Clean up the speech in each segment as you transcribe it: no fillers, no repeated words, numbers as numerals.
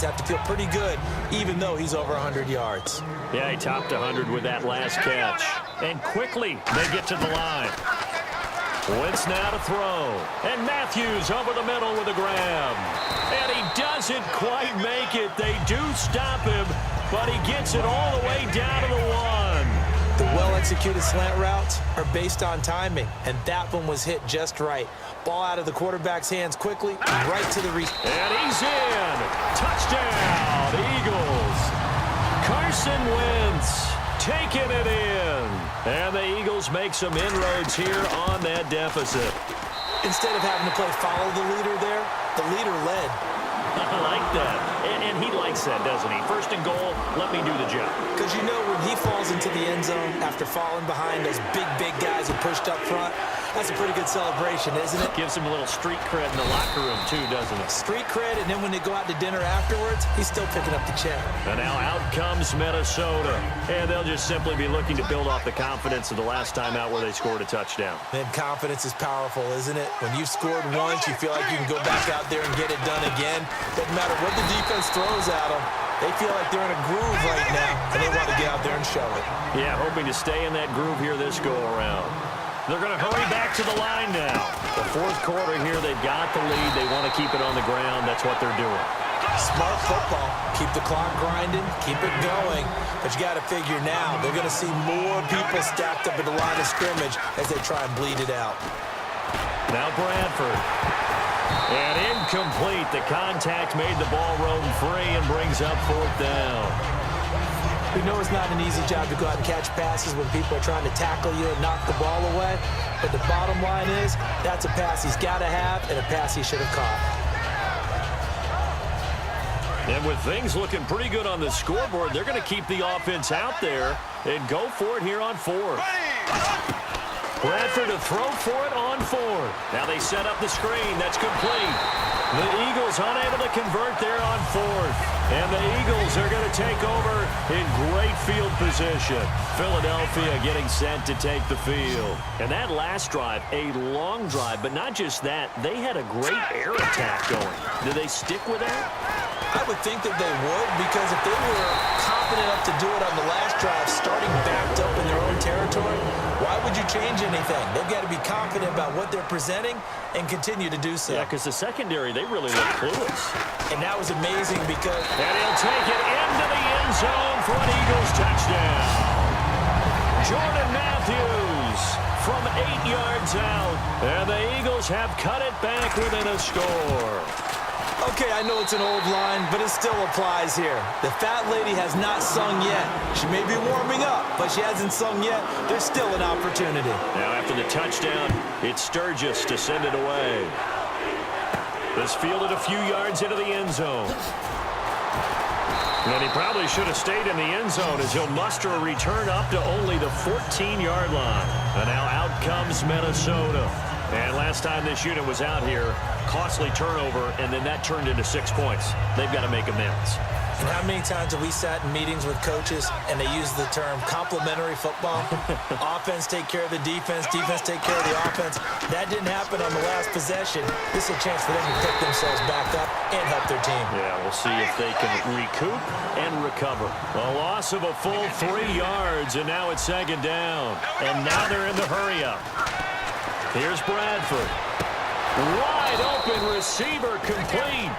have to feel pretty good, even though he's over 100 yards. Yeah, he topped 100 with that last catch. And quickly, they get to the line. Wentz now to throw. And Matthews over the middle with a grab. And he doesn't quite make it. They do stop him, but he gets it all the way down to the 1. The well-executed slant routes are based on timing, and that one was hit just right. Ball out of the quarterback's hands quickly, right to the receiver. And he's in. Touchdown, Eagles. Carson Wentz taking it in. And the Eagles make some inroads here on that deficit. Instead of having to play follow the leader there, the leader led. I like that. And he likes that, doesn't he? First and goal, let me do the job. Because you know when he falls into the end zone after falling behind those big guys who pushed up front, that's a pretty good celebration, isn't it? Gives him a little street cred in the locker room, too, doesn't it? Street cred, and then when they go out to dinner afterwards, he's still picking up the check. And now out comes Minnesota. And they'll just simply be looking to build off the confidence of the last time out where they scored a touchdown. And confidence is powerful, isn't it? When you've scored once, you feel like you can go back out there and get it done again. Doesn't matter what the defense throws at them. They feel like they're in a groove right now, and they want to get out there and show it. Yeah, hoping to stay in that groove here this go-around. They're going to hurry back to the line now. The fourth quarter here, they've got the lead. They want to keep it on the ground. That's what they're doing. Smart football. Keep the clock grinding. Keep it going. But you got to figure now, they're going to see more people stacked up at the line of scrimmage as they try and bleed it out. Now Bradford. And incomplete. The contact made the ball roam free and brings up fourth down. We know it's not an easy job to go out and catch passes when people are trying to tackle you and knock the ball away. But the bottom line is, that's a pass he's got to have and a pass he should have caught. And with things looking pretty good on the scoreboard, they're going to keep the offense out there and go for it here on fourth. Bradford to throw for it on fourth. Now they set up the screen. That's complete. The Eagles unable to convert there on fourth. And the Eagles are going to take over in great field position. Philadelphia getting set to take the field. And that last drive, a long drive, but not just that. They had a great air attack going. Do they stick with that? I would think that they would, because if they were confident enough to do it on the last drive, starting backed up in their own territory, why would you change anything? They've got to be confident about what they're presenting and continue to do so. Yeah, because the secondary, they really look clueless. And that was amazing because... And he'll take it into the end zone for an Eagles touchdown. Jordan Matthews from 8 yards out. And the Eagles have cut it back within a score. Okay, I know it's an old line, but it still applies here. The fat lady has not sung yet. She may be warming up, but she hasn't sung yet. There's still an opportunity. Now after the touchdown, it's Sturgis to send it away. This fielded a few yards into the end zone. And he probably should have stayed in the end zone as he'll muster a return up to only the 14-yard line. And now out comes Minnesota. And last time this unit was out here, costly turnover, and then that turned into 6 points. They've got to make amends. And how many times have we sat in meetings with coaches and they use the term complementary football? Offense take care of the defense, defense take care of the offense. That didn't happen on the last possession. This is a chance for them to pick themselves back up and help their team. Yeah, we'll see if they can recoup and recover. A loss of a full 3 yards, and now it's second down. And now they're in the hurry-up. Here's Bradford. Wide open receiver complete.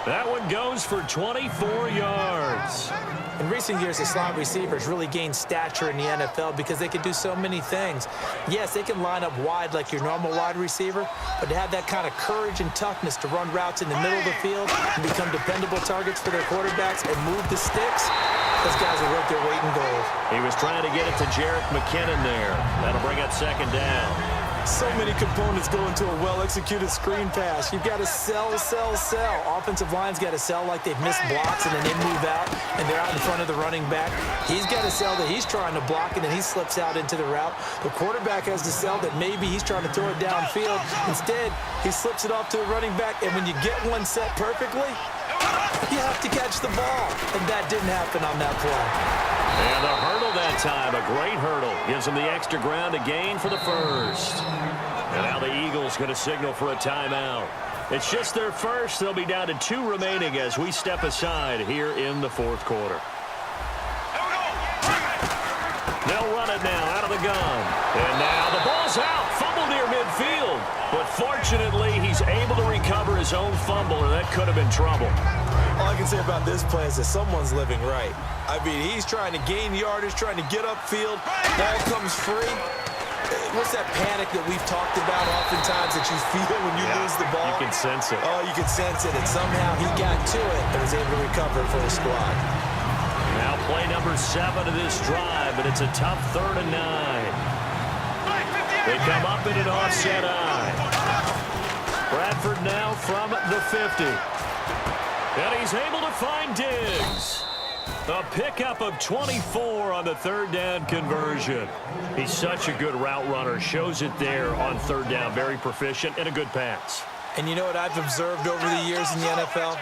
That one goes for 24 yards. In recent years, the slot receivers really gained stature in the NFL because they can do so many things. Yes, they can line up wide like your normal wide receiver, but to have that kind of courage and toughness to run routes in the middle of the field and become dependable targets for their quarterbacks and move the sticks, those guys are worth their weight in gold. He was trying to get it to Jerick McKinnon there. That'll bring up second down. So many components go into a well-executed screen pass. You've got to sell. Offensive line's got to sell like they've missed blocks and then they move out and they're out in front of the running back. He's got to sell that he's trying to block and then he slips out into the route. The quarterback has to sell that maybe he's trying to throw it downfield. Instead, he slips it off to the running back, and when you get one set perfectly, you have to catch the ball. And that didn't happen on that play. And the hurdle that time, a great hurdle. Gives them the extra ground to gain for the first. And now the Eagles going to signal for a timeout. It's just their first. They'll be down to 2 remaining as we step aside here in the fourth quarter. They'll run it now out of the gun. And now the ball's out. Fumble near midfield. But fortunately, he's able to recover his own fumble, or that could have been trouble. All I can say about this play is that someone's living right. I mean, he's trying to gain yardage, trying to get upfield. Ball comes free. What's that panic that we've talked about oftentimes that you feel when you lose the ball? You can sense it. Oh, you can sense it. And somehow he got to it and was able to recover for the squad. Now play number 7 of this drive, but it's a tough 3rd and 9. They come up in an offset eye. Bradford now from the 50. And he's able to find Diggs. A pickup of 24 on the 3rd down conversion. He's such a good route runner. Shows it there on 3rd down. Very proficient and a good pass. And you know what I've observed over the years in the NFL?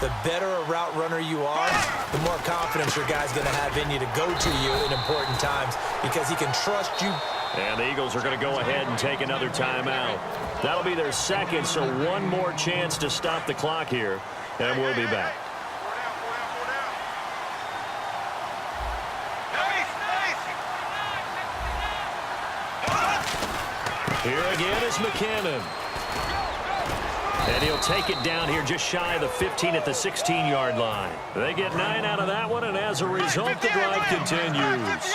The better a route runner you are, the more confidence your guy's going to have in you to go to you in important times because he can trust you. And the Eagles are going to go ahead and take another timeout. That'll be their second, so one more chance to stop the clock here, and we'll be back. Here again is McKinnon. And he'll take it down here just shy of the 15 at the 16-yard line. They get 9 out of that one, and as a result, the drive continues.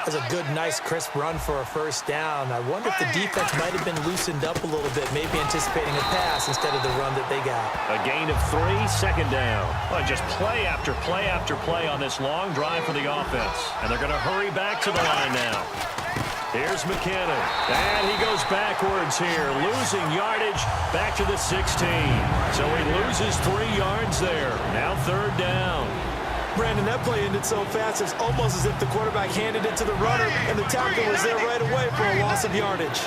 That's a good, nice, crisp run for a first down. I wonder if the defense might have been loosened up a little bit, maybe anticipating a pass instead of the run that they got. A gain of 3, 2nd down. Well, just play after play after play on this long drive for the offense. And they're going to hurry back to the line now. Here's McKinnon. And he goes backwards here, losing yardage back to the 16. So he loses 3 yards there. Now 3rd down. Brandon, that play ended so fast, it's almost as if the quarterback handed it to the runner, and the tackle was there right away for a loss of yardage.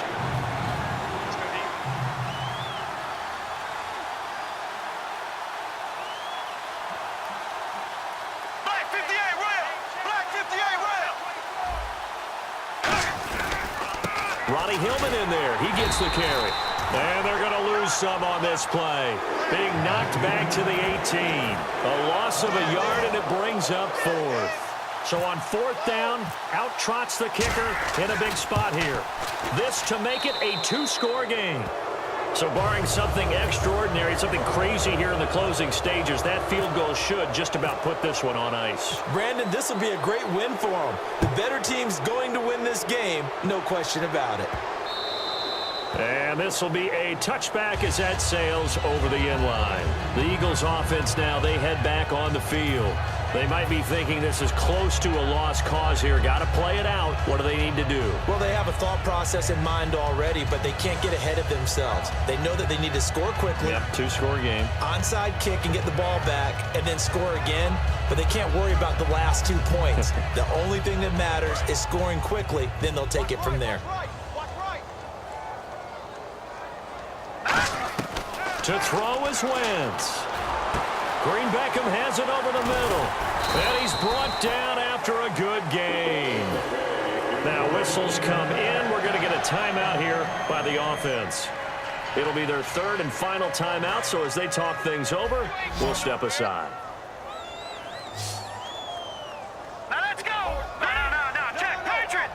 Black 58 rail! Black 58 rail! Ronnie Hillman in there. He gets the carry. And they're going to lose some on this play. Being knocked back to the 18. A loss of a yard, and it brings up 4th. So on 4th down, out trots the kicker in a big spot here. This to make it a 2-score game. So barring something extraordinary, something crazy here in the closing stages, that field goal should just about put this one on ice. Brandon, this will be a great win for them. The better team's going to win this game, no question about it. And this will be a touchback as that sails over the end line. The Eagles offense now, they head back on the field. They might be thinking this is close to a lost cause here. Got to play it out. What do they need to do? Well, they have a thought process in mind already, but they can't get ahead of themselves. They know that they need to score quickly. Yep, 2-score game. Onside kick and get the ball back and then score again, but they can't worry about the last 2 points. The only thing that matters is scoring quickly, then they'll take it from there. To throw is Wentz. Green Beckham has it over the middle. And he's brought down after a good game. Now whistles come in. We're going to get a timeout here by the offense. It'll be their 3rd and final timeout, so as they talk things over, we'll step aside. Now let's go! No, check, Patriot!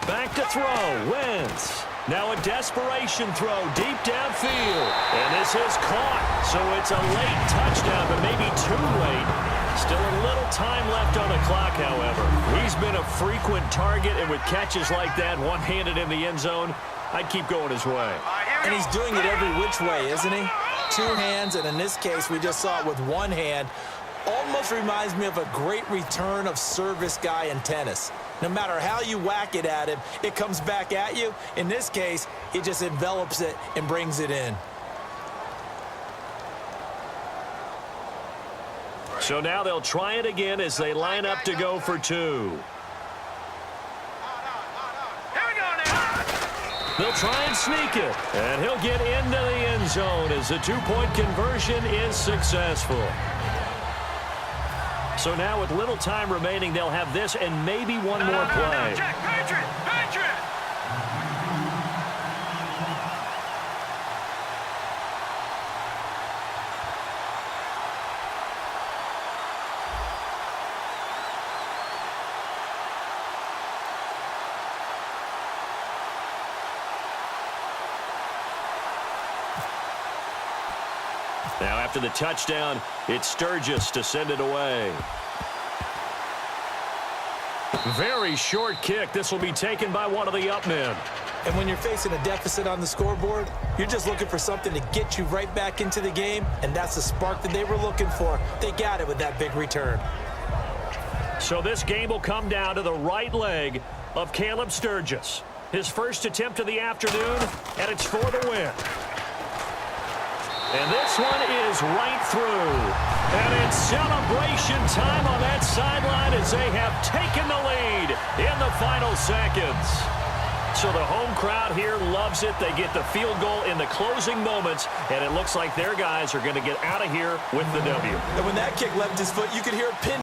Back to throw, Wentz. Now a desperation throw deep downfield. And this is caught. So it's a late touchdown, but maybe too late. Still a little time left on the clock, however. He's been a frequent target, and with catches like that, one-handed in the end zone, I'd keep going his way. And he's doing it every which way, isn't he? 2 hands, and in this case, we just saw it with 1 hand. Almost reminds me of a great return of service guy in tennis. No matter how you whack it at him, it comes back at you. In this case, he just envelops it and brings it in. So now they'll try it again as they line up to go for 2. Here we go now! They'll try and sneak it. And he'll get into the end zone as the 2-point conversion is successful. So now with little time remaining, they'll have this and maybe one more play. Jack, Patriot! Patriot! Now after the touchdown, it's Sturgis to send it away. Very short kick. This will be taken by one of the up men. And when you're facing a deficit on the scoreboard, you're just looking for something to get you right back into the game, and that's the spark that they were looking for. They got it with that big return. So this game will come down to the right leg of Caleb Sturgis. His first attempt of the afternoon, and it's for the win. And this one is right through. And it's celebration time on that sideline as they have taken the lead in the final seconds. So the home crowd here loves it. They get the field goal in the closing moments, and it looks like their guys are going to get out of here with the W. And when that kick left his foot, you could hear a pin